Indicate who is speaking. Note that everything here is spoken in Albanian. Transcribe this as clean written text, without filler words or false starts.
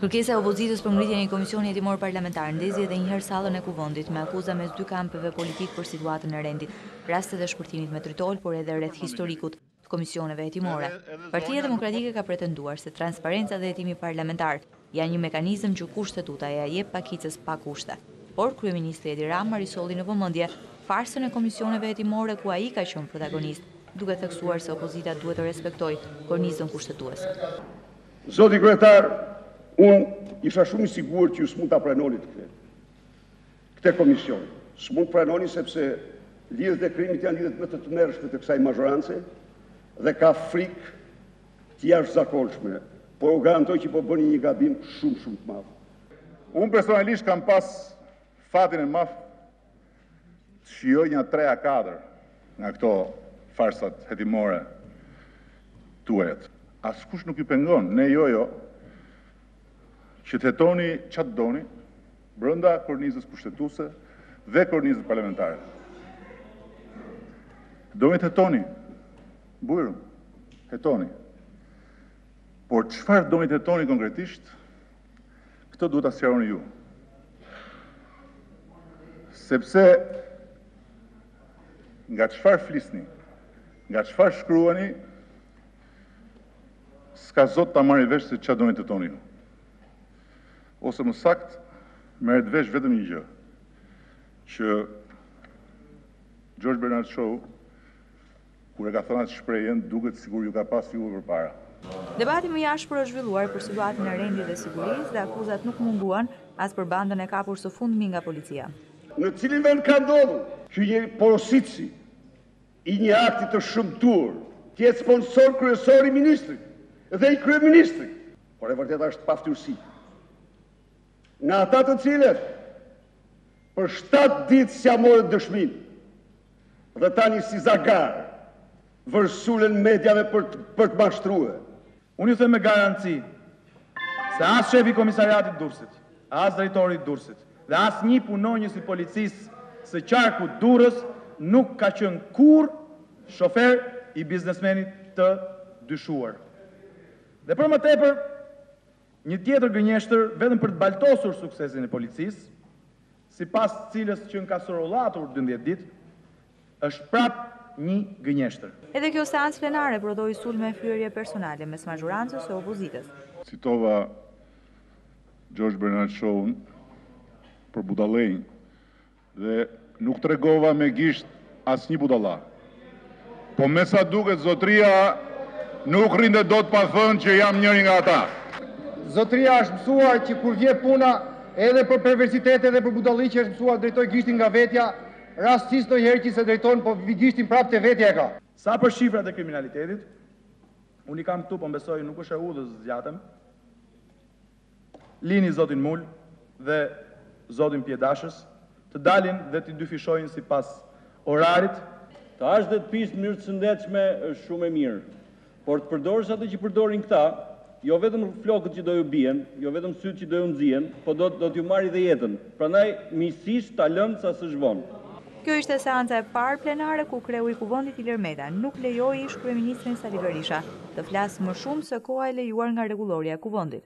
Speaker 1: Kërkesa e opozitës për ngritjen e një komisioni hetimor parlamentar ndezi edhe njëherë sallën e kuvendit me akuza mes dy kampeve politik për situatën e rendit, rastet e shpërtimit me tritol, por edhe rreth historikut të komisioneve hetimore. Partia Demokratike ka pretenduar se transparenca dhe hetimi parlamentar janë një mekanizëm që kushtetuta ja jep pakicës pa kushte. Por kryeministri Edi Rama risolli në vëmendje farsën e komisioneve hetimore ku ai ka qenë protagonist, duke theksuar se opozita duhet të respektojë kornizën kushtetuese.
Speaker 2: Zoti kryetar, unë isha shumë i sigurt që ju s'mund ta pranoni këtë komision. S'mund pranoni sepse lidhjet e krimit janë lidhjet më të tmerrshme të kësaj mazhorance dhe ka frikë të jashtëzakonshme, por u garantoj që po bëni një gabim shumë të madh.
Speaker 3: Unë personalisht kam pas fatin e madh të shijoj një 3-4 nga këto farsat hetimore tuajat. Askush nuk ju pengon, ne jo, që të hetoni qatë doni, brënda kornizës kushtetuese dhe kornizës parlamentare. Doni të hetoni, bujrum, hetoni. Por çfarë doni të hetoni konkretisht, këtë duhet ta sqaroni ju. Sepse nga çfarë flisni, nga çfarë shkruani, s'ka zot ta marrë vesh se çfarë doni të hetoni ju. Ose më sakt, merret vesh vetëm një gjë, që George Bernard Shaw, kur e ka thënë atë shprehjen, duket sikur ju ka pas juve përpara.
Speaker 1: Debati më jashtëpër është zhvilluar për situatën e rendit dhe sigurisë dhe akuzat nuk munguan as për bandën e kapur së fundmi nga policia.
Speaker 2: Në cilin vend ka ndodhur që një porositësi i një akti të shëmtuar të jetë sponsor kryesor i ministrit dhe i kryeministrit, por e vërteta është paftyrësi. Nga ata të cilët për 7 ditë s'ja morën dëshminë dhe tani si zagar vërsulen mediave për të mashtruar.
Speaker 4: Unë ju them me garanci se as shefi i komisariatit Durrësit, as drejtori i Durrësit dhe as një punonjës i policisë së qarku Durrës nuk ka qenë kurrë shofer i biznesmenit të dyshuar. Dhe për më tepër, një tjetër gënjeshtër vetëm për të baltosur suksesin e policisë, sipas cilës që në ka sorollatur 12 ditë, është prap një gënjeshtër.
Speaker 1: Edhe kjo seancë plenare prodhoi sulme e fyerje personale mes mazhorancës e opozitës.
Speaker 3: Citova George Bernard Shaw për budallënj dhe nuk tregova me gisht asnjë budalla. Po me sa duket zotria nuk rinde dot pa thënë që jam njëri nga ata.
Speaker 5: Zotria është mësuar që kur vje puna edhe për perversitete dhe për budalli që është mësuar drejtoj gishtin nga vetja, rastisht ndonjëherë që se drejton, po gishtin prapë te vetja e ka.
Speaker 4: Sa për shifrat e kriminalitetit, unë i kam këtu, po mbesoj nuk është e udhës zgjatëm, lini zotin Mul dhe zotin Pjedashës, të dalin dhe të dyfishojnë sipas orarit.
Speaker 6: Të hash dhe të pish në mënyrë të shëndetshme është shumë e mirë, por të përdorësh atë që përdorin këta, jo vetëm flokët që do ju bien, jo vetëm sytë që do ju nxjihen, po do t'ju marrë dhe jetën. Prandaj miqësisht ta lëmë sa së zhvonë.
Speaker 1: Kjo ishte seanca e parë plenare ku kreu i kuvendit Ilir Meta nuk lejoi ish kryeministrin Sali Berisha të flasë më shumë se koha e lejuar nga rregullorja e kuvendit.